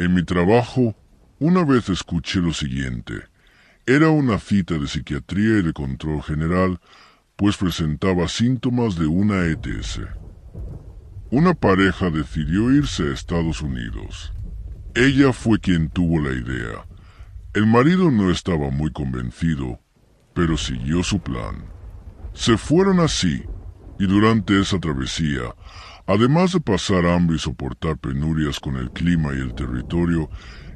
En mi trabajo, una vez escuché lo siguiente. Era una cita de psiquiatría y de control general, pues presentaba síntomas de una ETS. Una pareja decidió irse a Estados Unidos. Ella fue quien tuvo la idea. El marido no estaba muy convencido, pero siguió su plan. Se fueron así, y durante esa travesía, además de pasar hambre y soportar penurias con el clima y el territorio,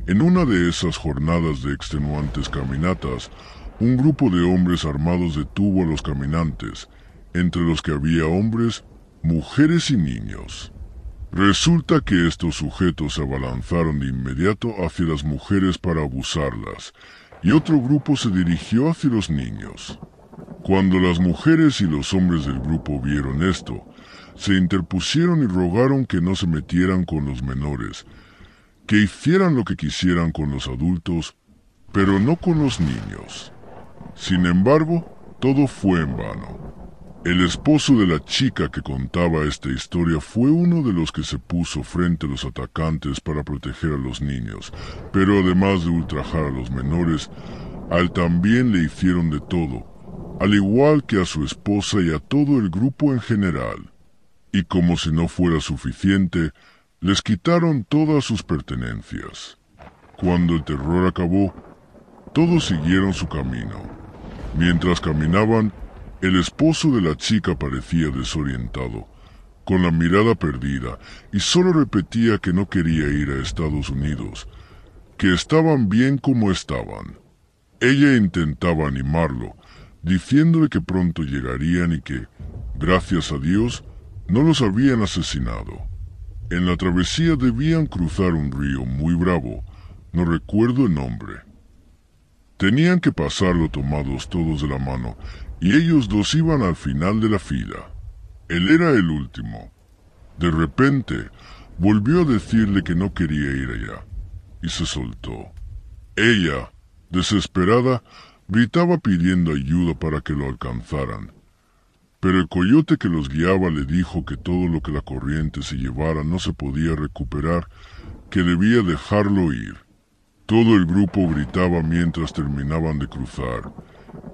en una de esas jornadas de extenuantes caminatas, un grupo de hombres armados detuvo a los caminantes, entre los que había hombres, mujeres y niños. Resulta que estos sujetos se abalanzaron de inmediato hacia las mujeres para abusarlas, y otro grupo se dirigió hacia los niños. Cuando las mujeres y los hombres del grupo vieron esto, se interpusieron y rogaron que no se metieran con los menores, que hicieran lo que quisieran con los adultos, pero no con los niños. Sin embargo, todo fue en vano. El esposo de la chica que contaba esta historia fue uno de los que se puso frente a los atacantes para proteger a los niños, pero además de ultrajar a los menores, a él también le hicieron de todo, al igual que a su esposa y a todo el grupo en general. Y como si no fuera suficiente, les quitaron todas sus pertenencias. Cuando el terror acabó, todos siguieron su camino. Mientras caminaban, el esposo de la chica parecía desorientado, con la mirada perdida, y solo repetía que no quería ir a Estados Unidos, que estaban bien como estaban. Ella intentaba animarlo, diciéndole que pronto llegarían y que, gracias a Dios, no los habían asesinado. En la travesía debían cruzar un río muy bravo, no recuerdo el nombre. Tenían que pasarlo tomados todos de la mano, y ellos dos iban al final de la fila. Él era el último. De repente, volvió a decirle que no quería ir allá, y se soltó. Ella, desesperada, gritaba pidiendo ayuda para que lo alcanzaran. Pero el coyote que los guiaba le dijo que todo lo que la corriente se llevara no se podía recuperar, que debía dejarlo ir. Todo el grupo gritaba mientras terminaban de cruzar,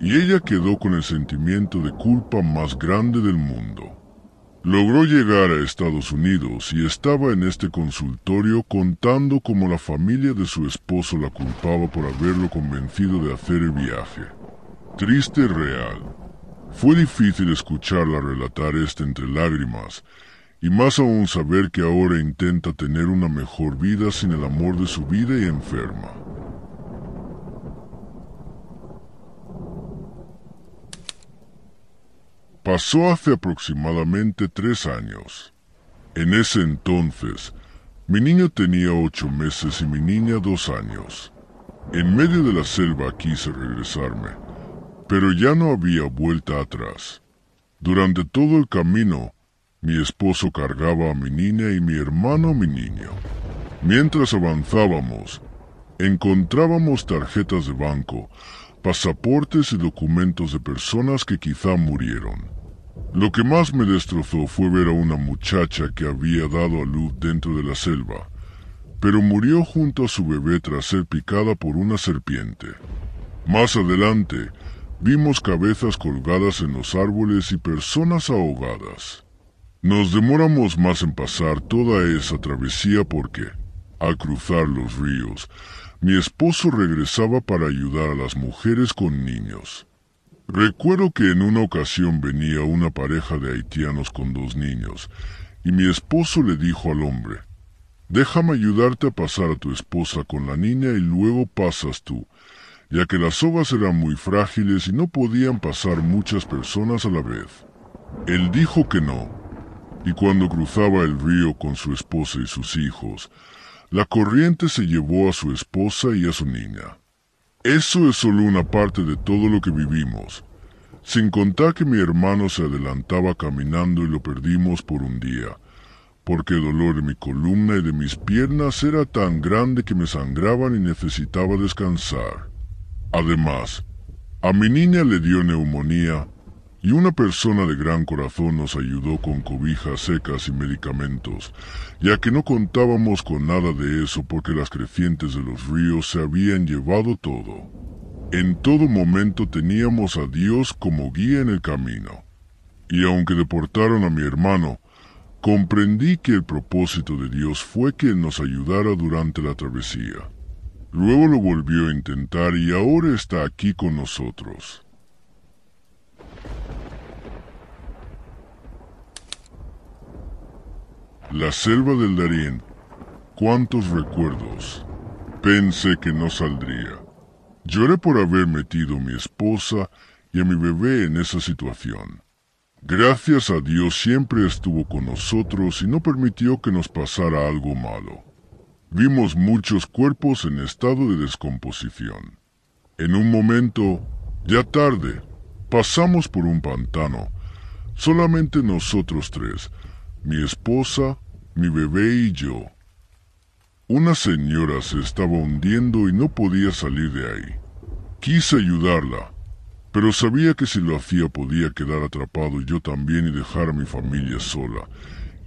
y ella quedó con el sentimiento de culpa más grande del mundo. Logró llegar a Estados Unidos y estaba en este consultorio contando cómo la familia de su esposo la culpaba por haberlo convencido de hacer el viaje. Triste y real. Fue difícil escucharla relatar esto entre lágrimas, y más aún saber que ahora intenta tener una mejor vida sin el amor de su vida y enferma. Pasó hace aproximadamente 3 años. En ese entonces, mi niño tenía 8 meses y mi niña 2 años. En medio de la selva quise regresarme, pero ya no había vuelta atrás. Durante todo el camino, mi esposo cargaba a mi niña y mi hermano a mi niño. Mientras avanzábamos, encontrábamos tarjetas de banco, pasaportes y documentos de personas que quizá murieron. Lo que más me destrozó fue ver a una muchacha que había dado a luz dentro de la selva, pero murió junto a su bebé tras ser picada por una serpiente. Más adelante, vimos cabezas colgadas en los árboles y personas ahogadas. Nos demoramos más en pasar toda esa travesía porque, al cruzar los ríos, mi esposo regresaba para ayudar a las mujeres con niños. Recuerdo que en una ocasión venía una pareja de haitianos con 2 niños, y mi esposo le dijo al hombre: «Déjame ayudarte a pasar a tu esposa con la niña y luego pasas tú», ya que las sogas eran muy frágiles y no podían pasar muchas personas a la vez. Él dijo que no, y cuando cruzaba el río con su esposa y sus hijos, la corriente se llevó a su esposa y a su niña. Eso es solo una parte de todo lo que vivimos, sin contar que mi hermano se adelantaba caminando y lo perdimos por un día, porque el dolor de mi columna y de mis piernas era tan grande que me sangraban y necesitaba descansar. Además, a mi niña le dio neumonía y una persona de gran corazón nos ayudó con cobijas secas y medicamentos, ya que no contábamos con nada de eso porque las crecientes de los ríos se habían llevado todo. En todo momento teníamos a Dios como guía en el camino, y aunque deportaron a mi hermano, comprendí que el propósito de Dios fue que Él nos ayudara durante la travesía. Luego lo volvió a intentar y ahora está aquí con nosotros. La selva del Darién. ¡Cuántos recuerdos! Pensé que no saldría. Lloré por haber metido a mi esposa y a mi bebé en esa situación. Gracias a Dios siempre estuvo con nosotros y no permitió que nos pasara algo malo. Vimos muchos cuerpos en estado de descomposición. En un momento, ya tarde, pasamos por un pantano. Solamente nosotros tres, mi esposa, mi bebé y yo. Una señora se estaba hundiendo y no podía salir de ahí. Quise ayudarla, pero sabía que si lo hacía podía quedar atrapado yo también y dejar a mi familia sola.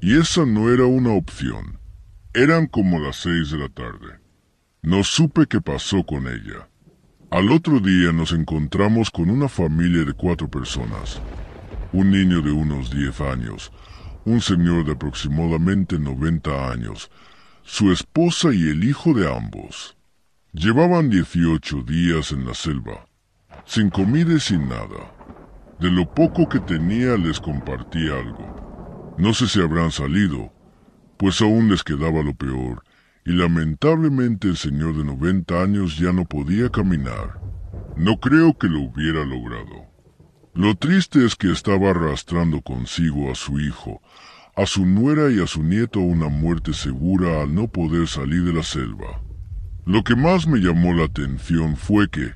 Y esa no era una opción. Eran como las 6 de la tarde. No supe qué pasó con ella. Al otro día nos encontramos con una familia de 4 personas. Un niño de unos 10 años, un señor de aproximadamente 90 años, su esposa y el hijo de ambos. Llevaban 18 días en la selva, sin comida y sin nada. De lo poco que tenía les compartí algo. No sé si habrán salido, pues aún les quedaba lo peor, y lamentablemente el señor de 90 años ya no podía caminar. No creo que lo hubiera logrado. Lo triste es que estaba arrastrando consigo a su hijo, a su nuera y a su nieto a una muerte segura al no poder salir de la selva. Lo que más me llamó la atención fue que,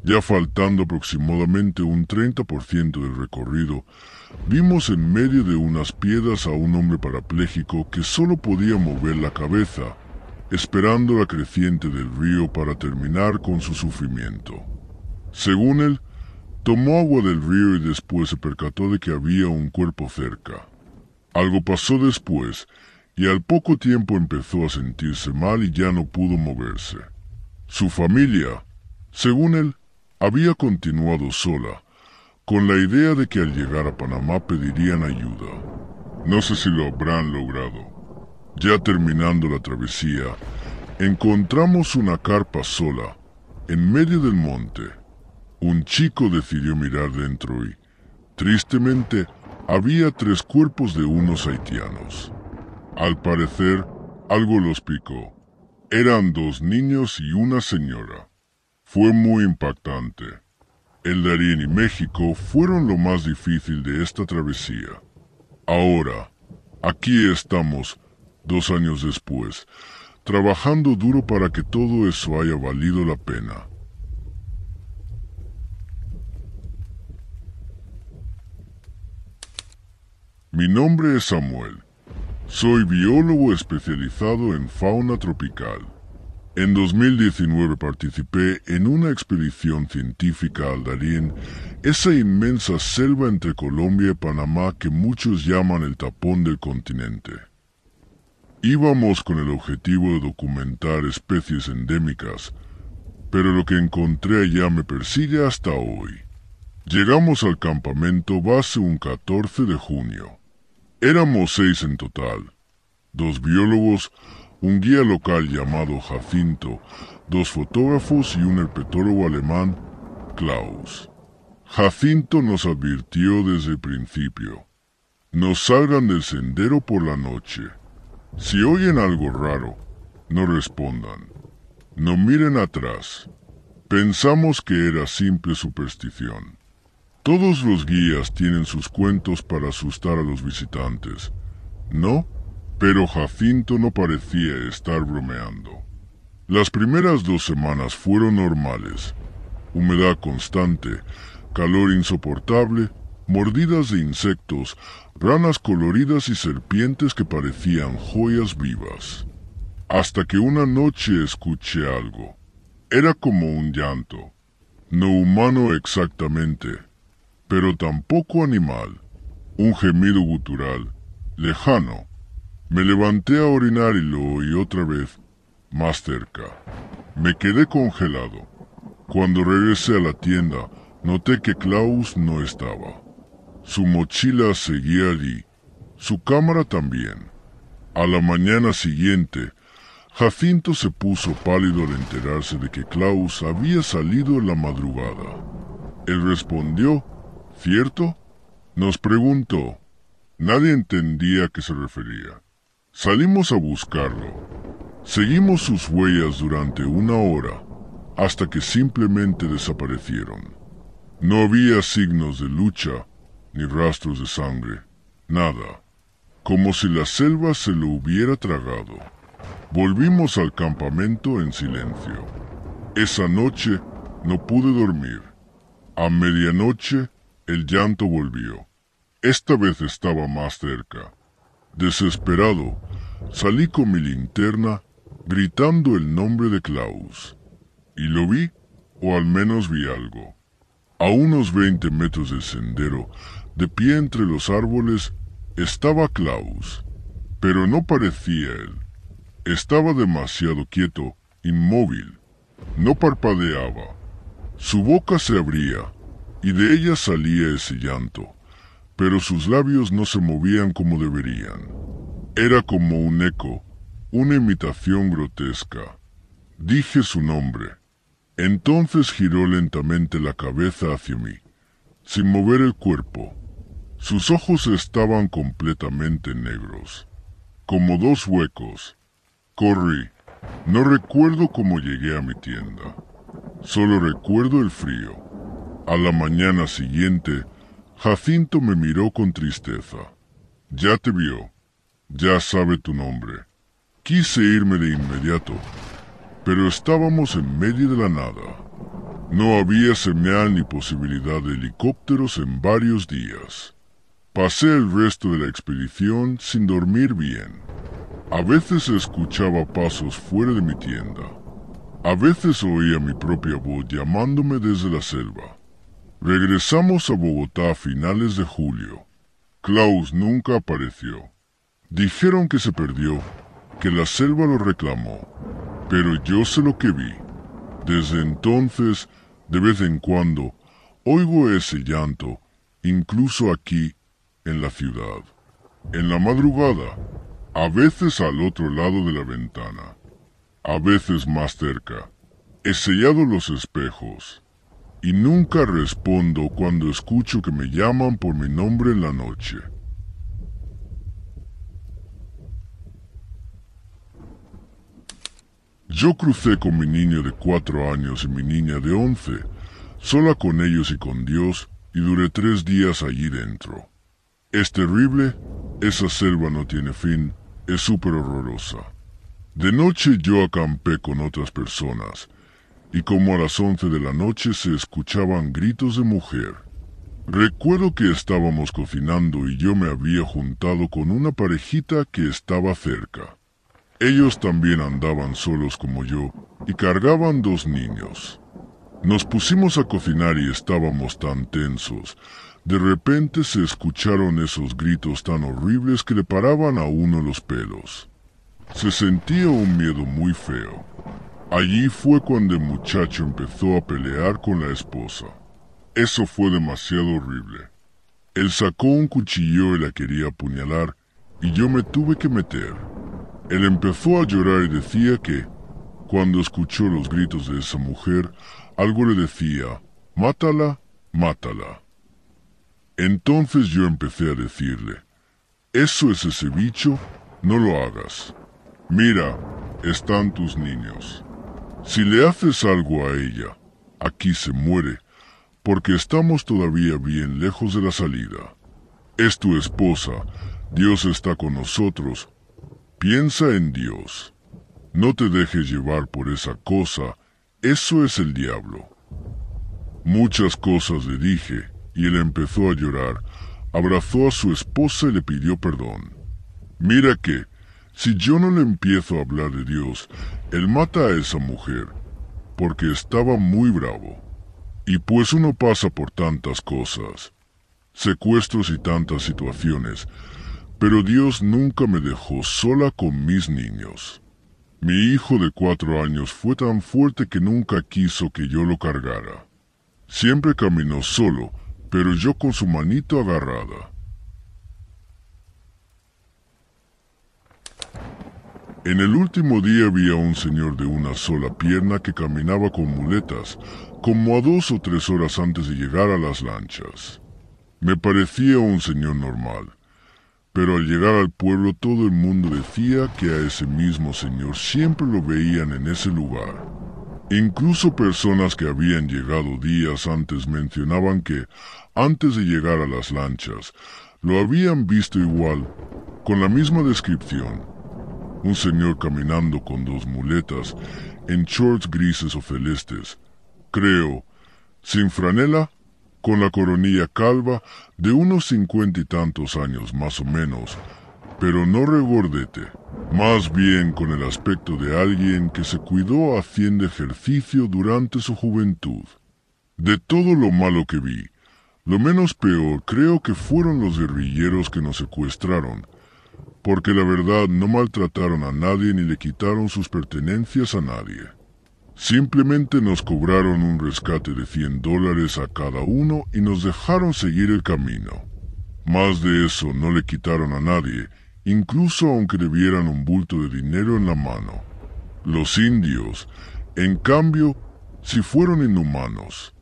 ya faltando aproximadamente un 30% del recorrido, vimos en medio de unas piedras a un hombre parapléjico que solo podía mover la cabeza, esperando la creciente del río para terminar con su sufrimiento. Según él, tomó agua del río y después se percató de que había un cuerpo cerca. Algo pasó después, y al poco tiempo empezó a sentirse mal y ya no pudo moverse. Su familia, según él, había continuado sola, con la idea de que al llegar a Panamá pedirían ayuda. No sé si lo habrán logrado. Ya terminando la travesía, encontramos una carpa sola, en medio del monte. Un chico decidió mirar dentro y, tristemente, había 3 cuerpos de unos haitianos. Al parecer, algo los picó. Eran 2 niños y una señora. Fue muy impactante. El Darién y México fueron lo más difícil de esta travesía. Ahora, aquí estamos, 2 años después, trabajando duro para que todo eso haya valido la pena. Mi nombre es Samuel. Soy biólogo especializado en fauna tropical. En 2019 participé en una expedición científica al Darién, esa inmensa selva entre Colombia y Panamá que muchos llaman el tapón del continente. Íbamos con el objetivo de documentar especies endémicas, pero lo que encontré allá me persigue hasta hoy. Llegamos al campamento base un 14 de junio. Éramos 6 en total, 2 biólogos, un guía local llamado Jacinto, 2 fotógrafos y un herpetólogo alemán, Klaus. Jacinto nos advirtió desde el principio: no salgan del sendero por la noche. Si oyen algo raro, no respondan. No miren atrás. Pensamos que era simple superstición. Todos los guías tienen sus cuentos para asustar a los visitantes, ¿no? Pero Jacinto no parecía estar bromeando. Las primeras 2 semanas fueron normales. Humedad constante, calor insoportable, mordidas de insectos, ranas coloridas y serpientes que parecían joyas vivas. Hasta que una noche escuché algo. Era como un llanto. No humano exactamente, pero tampoco animal. Un gemido gutural, lejano. Me levanté a orinar y lo oí otra vez, más cerca. Me quedé congelado. Cuando regresé a la tienda, noté que Klaus no estaba. Su mochila seguía allí, su cámara también. A la mañana siguiente, Jacinto se puso pálido al enterarse de que Klaus había salido en la madrugada. Él respondió, ¿cierto? Nos preguntó. Nadie entendía a qué se refería. Salimos a buscarlo. Seguimos sus huellas durante una hora, hasta que simplemente desaparecieron. No había signos de lucha, ni rastros de sangre, nada. Como si la selva se lo hubiera tragado. Volvimos al campamento en silencio. Esa noche no pude dormir. A medianoche el llanto volvió. Esta vez estaba más cerca. Desesperado, salí con mi linterna gritando el nombre de Klaus. Y lo vi, o al menos vi algo. A unos 20 metros del sendero, de pie entre los árboles, estaba Klaus. Pero no parecía él. Estaba demasiado quieto, inmóvil. No parpadeaba. Su boca se abría, y de ella salía ese llanto, pero sus labios no se movían como deberían. Era como un eco, una imitación grotesca. Dije su nombre. Entonces giró lentamente la cabeza hacia mí, sin mover el cuerpo. Sus ojos estaban completamente negros, como dos huecos. Corrí. No recuerdo cómo llegué a mi tienda. Solo recuerdo el frío. A la mañana siguiente, Jacinto me miró con tristeza. Ya te vio. Ya sabe tu nombre. Quise irme de inmediato, pero estábamos en medio de la nada. No había señal ni posibilidad de helicópteros en varios días. Pasé el resto de la expedición sin dormir bien. A veces escuchaba pasos fuera de mi tienda. A veces oía mi propia voz llamándome desde la selva. Regresamos a Bogotá a finales de julio. Klaus nunca apareció. Dijeron que se perdió, que la selva lo reclamó, pero yo sé lo que vi. Desde entonces, de vez en cuando, oigo ese llanto, incluso aquí, en la ciudad. En la madrugada, a veces al otro lado de la ventana, a veces más cerca. He sellado los espejos, y nunca respondo cuando escucho que me llaman por mi nombre en la noche. Yo crucé con mi niño de 4 años y mi niña de 11, sola con ellos y con Dios, y duré 3 días allí dentro. Es terrible, esa selva no tiene fin, es súper horrorosa. De noche yo acampé con otras personas, y como a las 11 de la noche se escuchaban gritos de mujer. Recuerdo que estábamos cocinando y yo me había juntado con una parejita que estaba cerca. Ellos también andaban solos como yo y cargaban 2 niños. Nos pusimos a cocinar y estábamos tan tensos. De repente se escucharon esos gritos tan horribles que le paraban a uno los pelos. Se sentía un miedo muy feo. Allí fue cuando el muchacho empezó a pelear con la esposa. Eso fue demasiado horrible. Él sacó un cuchillo y la quería apuñalar, y yo me tuve que meter. Él empezó a llorar y decía que, cuando escuchó los gritos de esa mujer, algo le decía, «Mátala, mátala». Entonces yo empecé a decirle, «Eso es ese bicho, no lo hagas. Mira, están tus niños. Si le haces algo a ella, aquí se muere, porque estamos todavía bien lejos de la salida. Es tu esposa, Dios está con nosotros. Piensa en Dios. No te dejes llevar por esa cosa, eso es el diablo». Muchas cosas le dije, y él empezó a llorar, abrazó a su esposa y le pidió perdón. Mira que, si yo no le empiezo a hablar de Dios, él mata a esa mujer, porque estaba muy bravo. Y pues uno pasa por tantas cosas. secuestros y tantas situaciones, pero Dios nunca me dejó sola con mis niños. Mi hijo de 4 años fue tan fuerte que nunca quiso que yo lo cargara. Siempre caminó solo, pero yo con su manito agarrada. En el último día vi a un señor de una sola pierna que caminaba con muletas, como a 2 o 3 horas antes de llegar a las lanchas. Me parecía un señor normal, pero al llegar al pueblo todo el mundo decía que a ese mismo señor siempre lo veían en ese lugar. Incluso personas que habían llegado días antes mencionaban que, antes de llegar a las lanchas, lo habían visto igual, con la misma descripción. Un señor caminando con 2 muletas, en shorts grises o celestes, creo, sin franela, con la coronilla calva, de unos 50 y tantos años más o menos, pero no regordete, más bien con el aspecto de alguien que se cuidó haciendo ejercicio durante su juventud. De todo lo malo que vi, lo menos peor creo que fueron los guerrilleros que nos secuestraron, porque la verdad no maltrataron a nadie ni le quitaron sus pertenencias a nadie. Simplemente nos cobraron un rescate de $100 a cada uno y nos dejaron seguir el camino. Más de eso no le quitaron a nadie, incluso aunque debieran un bulto de dinero en la mano. Los indios, en cambio, sí fueron inhumanos.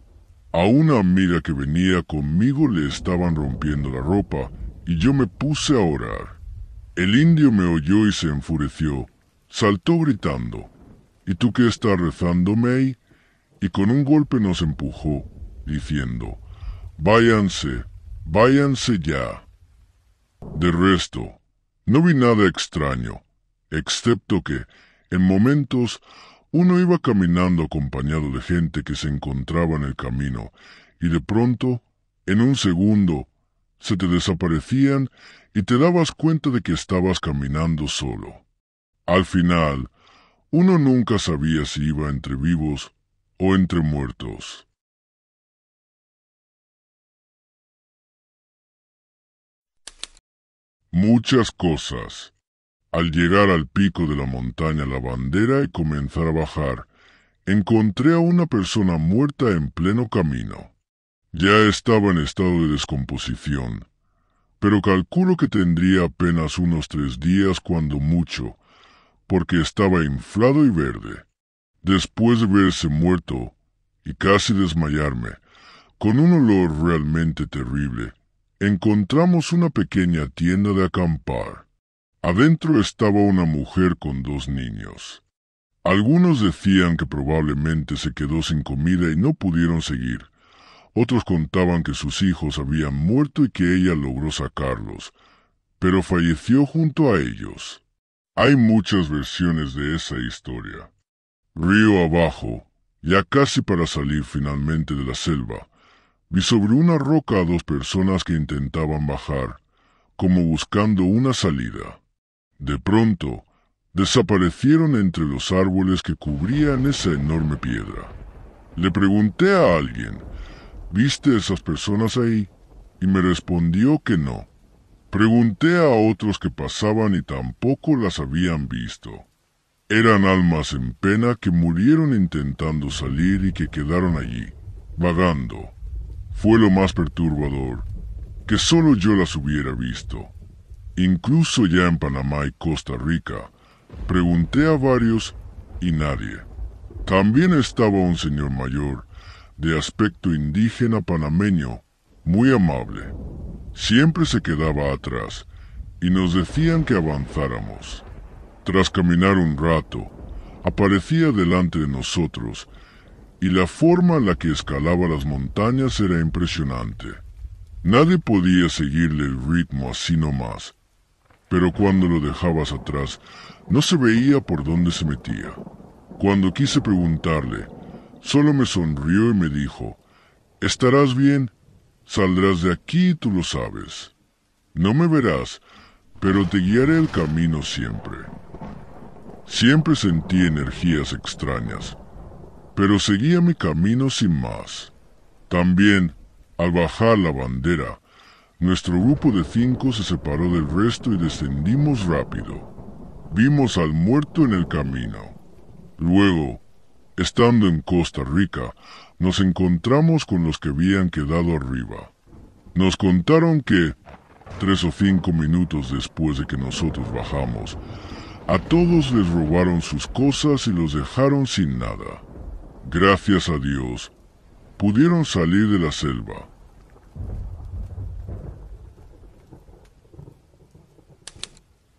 A una amiga que venía conmigo le estaban rompiendo la ropa y yo me puse a orar. El indio me oyó y se enfureció, saltó gritando, ¿y tú qué estás rezando, May? Y con un golpe nos empujó, diciendo, váyanse, váyanse ya. De resto, no vi nada extraño, excepto que, en momentos, uno iba caminando acompañado de gente que se encontraba en el camino, y de pronto, en un segundo, se te desaparecían y te dabas cuenta de que estabas caminando solo. Al final, uno nunca sabía si iba entre vivos o entre muertos. Muchas cosas. Al llegar al pico de la montaña La Bandera y comenzar a bajar, encontré a una persona muerta en pleno camino. Ya estaba en estado de descomposición, pero calculo que tendría apenas unos 3 días cuando mucho, porque estaba inflado y verde. Después de verse muerto y casi desmayarme, con un olor realmente terrible, encontramos una pequeña tienda de acampar. Adentro estaba una mujer con 2 niños. Algunos decían que probablemente se quedó sin comida y no pudieron seguir. Otros contaban que sus hijos habían muerto y que ella logró sacarlos, pero falleció junto a ellos. Hay muchas versiones de esa historia. Río abajo, ya casi para salir finalmente de la selva, vi sobre una roca a 2 personas que intentaban bajar, como buscando una salida. De pronto, desaparecieron entre los árboles que cubrían esa enorme piedra. Le pregunté a alguien, ¿viste esas personas ahí? Y me respondió que no. Pregunté a otros que pasaban y tampoco las habían visto. Eran almas en pena que murieron intentando salir y que quedaron allí, vagando. Fue lo más perturbador, que solo yo las hubiera visto. Incluso ya en Panamá y Costa Rica, pregunté a varios y nadie. También estaba un señor mayor, de aspecto indígena panameño, muy amable. Siempre se quedaba atrás, y nos decían que avanzáramos. Tras caminar un rato, aparecía delante de nosotros, y la forma en la que escalaba las montañas era impresionante. Nadie podía seguirle el ritmo así nomás, pero cuando lo dejabas atrás, no se veía por dónde se metía. Cuando quise preguntarle, solo me sonrió y me dijo, «¿Estarás bien? Saldrás de aquí, tú lo sabes. No me verás, pero te guiaré el camino siempre». Siempre sentí energías extrañas, pero seguía mi camino sin más. También, al bajar La Bandera, Nuestro grupo de 5 se separó del resto y descendimos rápido. Vimos al muerto en el camino. Luego, estando en Costa Rica, nos encontramos con los que habían quedado arriba. Nos contaron que, 3 o 5 minutos después de que nosotros bajamos, a todos les robaron sus cosas y los dejaron sin nada. Gracias a Dios, pudieron salir de la selva.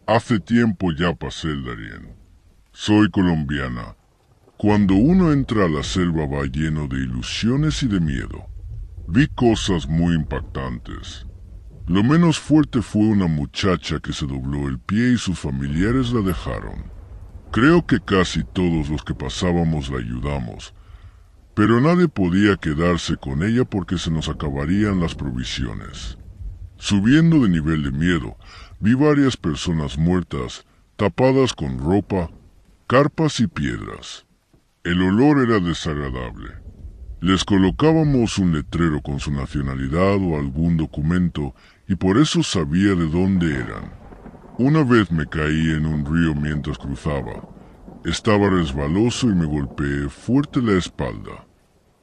Hace tiempo ya pasé el Darién. Soy colombiana. Cuando uno entra a la selva va lleno de ilusiones y de miedo. Vi cosas muy impactantes. Lo menos fuerte fue una muchacha que se dobló el pie y sus familiares la dejaron. Creo que casi todos los que pasábamos la ayudamos, pero nadie podía quedarse con ella porque se nos acabarían las provisiones. Subiendo de nivel de miedo, vi varias personas muertas, tapadas con ropa, carpas y piedras. El olor era desagradable. Les colocábamos un letrero con su nacionalidad o algún documento y por eso sabía de dónde eran. Una vez me caí en un río mientras cruzaba. Estaba resbaloso y me golpeé fuerte la espalda.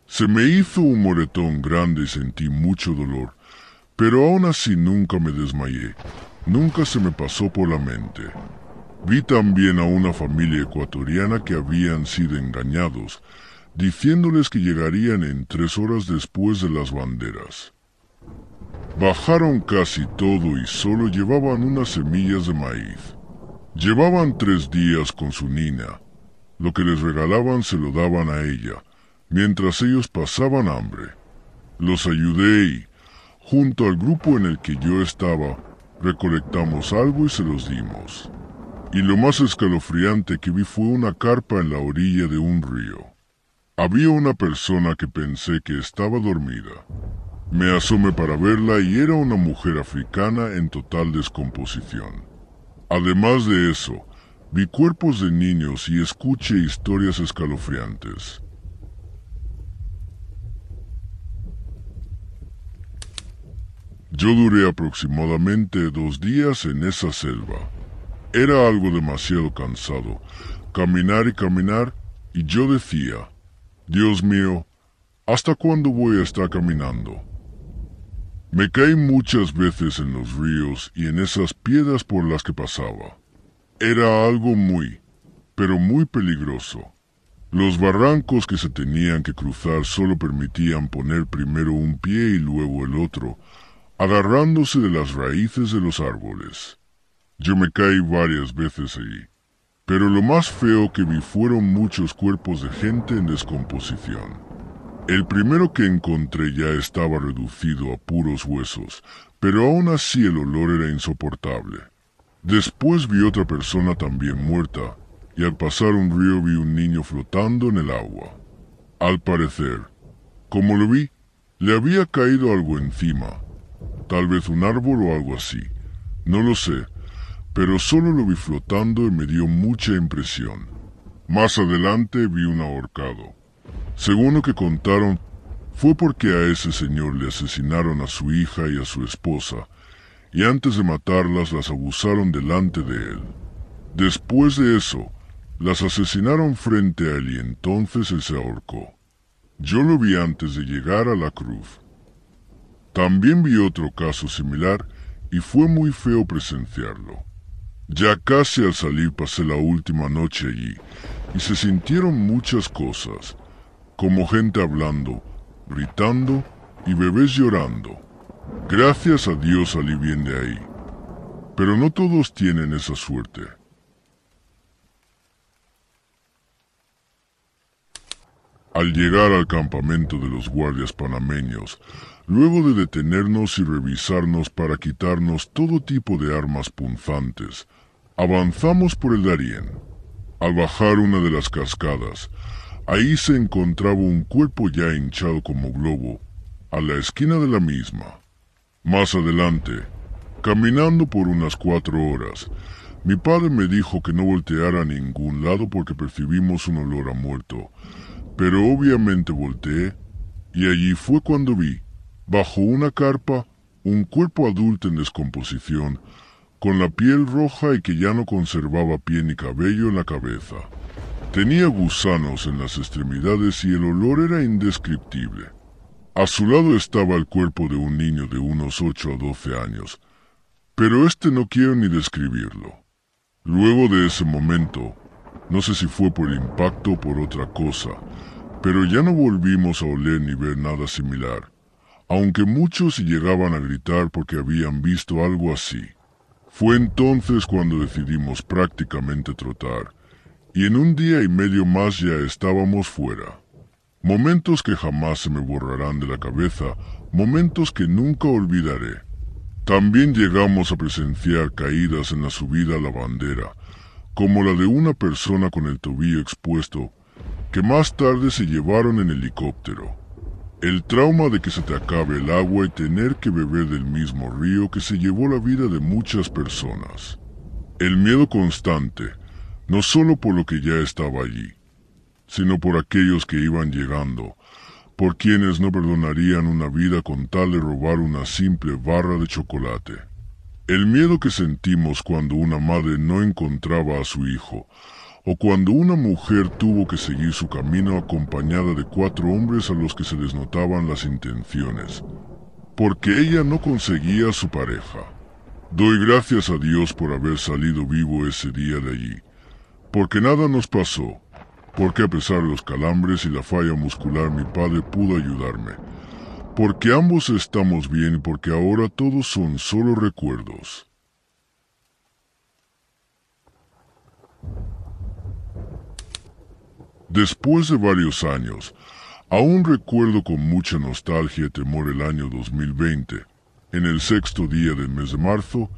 Se me hizo un moretón grande y sentí mucho dolor, pero aún así nunca me desmayé. Nunca se me pasó por la mente. Vi también a una familia ecuatoriana que habían sido engañados, diciéndoles que llegarían en 3 horas después de las banderas. Bajaron casi todo y solo llevaban unas semillas de maíz. Llevaban 3 días con su niña. Lo que les regalaban se lo daban a ella, mientras ellos pasaban hambre. Los ayudé y, junto al grupo en el que yo estaba, recolectamos algo y se los dimos. Y lo más escalofriante que vi fue una carpa en la orilla de un río. Había una persona que pensé que estaba dormida. Me asomé para verla y era una mujer africana en total descomposición. Además de eso, vi cuerpos de niños y escuché historias escalofriantes. Yo duré aproximadamente 2 días en esa selva. Era algo demasiado cansado, caminar y caminar, y yo decía, Dios mío, ¿hasta cuándo voy a estar caminando? Me caí muchas veces en los ríos y en esas piedras por las que pasaba. Era algo pero muy peligroso. Los barrancos que se tenían que cruzar solo permitían poner primero un pie y luego el otro, agarrándose de las raíces de los árboles. Yo me caí varias veces allí, pero lo más feo que vi fueron muchos cuerpos de gente en descomposición. El primero que encontré ya estaba reducido a puros huesos, pero aún así el olor era insoportable. Después vi otra persona también muerta, y al pasar un río vi un niño flotando en el agua. Al parecer, como lo vi, le había caído algo encima, tal vez un árbol o algo así, no lo sé, pero solo lo vi flotando y me dio mucha impresión. Más adelante vi un ahorcado. Según lo que contaron, fue porque a ese señor le asesinaron a su hija y a su esposa, y antes de matarlas las abusaron delante de él. Después de eso, las asesinaron frente a él y entonces él se ahorcó. Yo lo vi antes de llegar a la cruz. También vi otro caso similar y fue muy feo presenciarlo. Ya casi al salir pasé la última noche allí y se sintieron muchas cosas, como gente hablando, gritando y bebés llorando. Gracias a Dios salí bien de ahí, pero no todos tienen esa suerte. Al llegar al campamento de los guardias panameños, luego de detenernos y revisarnos para quitarnos todo tipo de armas punzantes, avanzamos por el Darién. Al bajar una de las cascadas, ahí se encontraba un cuerpo ya hinchado como globo, a la esquina de la misma. Más adelante, caminando por unas 4 horas, mi padre me dijo que no volteara a ningún lado porque percibimos un olor a muerto, pero obviamente volteé, y allí fue cuando vi, bajo una carpa, un cuerpo adulto en descomposición, con la piel roja y que ya no conservaba pie ni cabello en la cabeza. Tenía gusanos en las extremidades y el olor era indescriptible. A su lado estaba el cuerpo de un niño de unos 8 a 12 años, pero no quiero ni describirlo. Luego de ese momento, no sé si fue por el impacto o por otra cosa, pero ya no volvimos a oler ni ver nada similar, aunque muchos llegaban a gritar porque habían visto algo así. Fue entonces cuando decidimos prácticamente trotar, y en un día y medio más ya estábamos fuera. Momentos que jamás se me borrarán de la cabeza, momentos que nunca olvidaré. También llegamos a presenciar caídas en la subida a la bandera, como la de una persona con el tobillo expuesto, que más tarde se llevaron en helicóptero. El trauma de que se te acabe el agua y tener que beber del mismo río que se llevó la vida de muchas personas. El miedo constante, no solo por lo que ya estaba allí, sino por aquellos que iban llegando, por quienes no perdonarían una vida con tal de robar una simple barra de chocolate. El miedo que sentimos cuando una madre no encontraba a su hijo, o cuando una mujer tuvo que seguir su camino acompañada de 4 hombres a los que se les notaban las intenciones, porque ella no conseguía a su pareja. Doy gracias a Dios por haber salido vivo ese día de allí, porque nada nos pasó, porque a pesar de los calambres y la falla muscular mi padre pudo ayudarme, porque ambos estamos bien y porque ahora todos son solo recuerdos. Después de varios años, aún recuerdo con mucha nostalgia y temor el año 2020, en el 6º día del mes de marzo,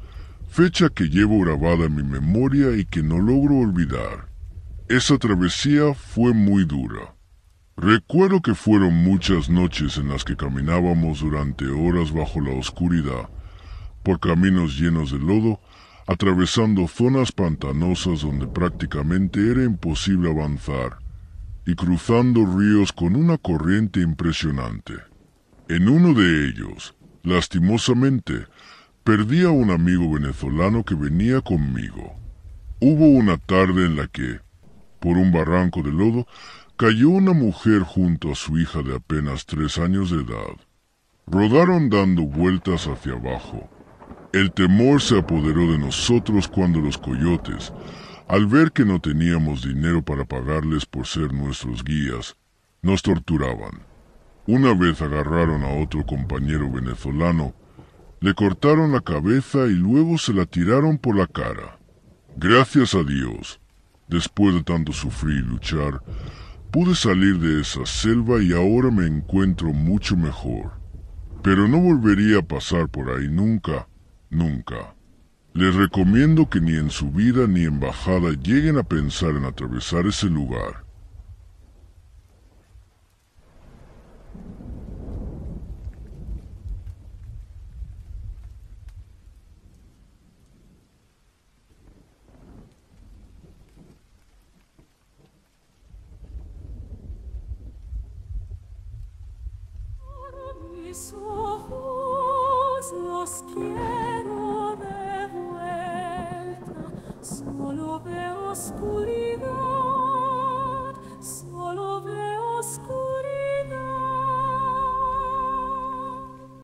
fecha que llevo grabada en mi memoria y que no logro olvidar. Esa travesía fue muy dura. Recuerdo que fueron muchas noches en las que caminábamos durante horas bajo la oscuridad, por caminos llenos de lodo, atravesando zonas pantanosas donde prácticamente era imposible avanzar, y cruzando ríos con una corriente impresionante. En uno de ellos, lastimosamente, perdí a un amigo venezolano que venía conmigo. Hubo una tarde en la que, por un barranco de lodo, cayó una mujer junto a su hija de apenas 3 años de edad. Rodaron dando vueltas hacia abajo. El temor se apoderó de nosotros cuando los coyotes, al ver que no teníamos dinero para pagarles por ser nuestros guías, nos torturaban. Una vez agarraron a otro compañero venezolano, le cortaron la cabeza y luego se la tiraron por la cara. Gracias a Dios, después de tanto sufrir y luchar, pude salir de esa selva y ahora me encuentro mucho mejor. Pero no volvería a pasar por ahí nunca, nunca. Les recomiendo que ni en su vida ni en bajada lleguen a pensar en atravesar ese lugar. So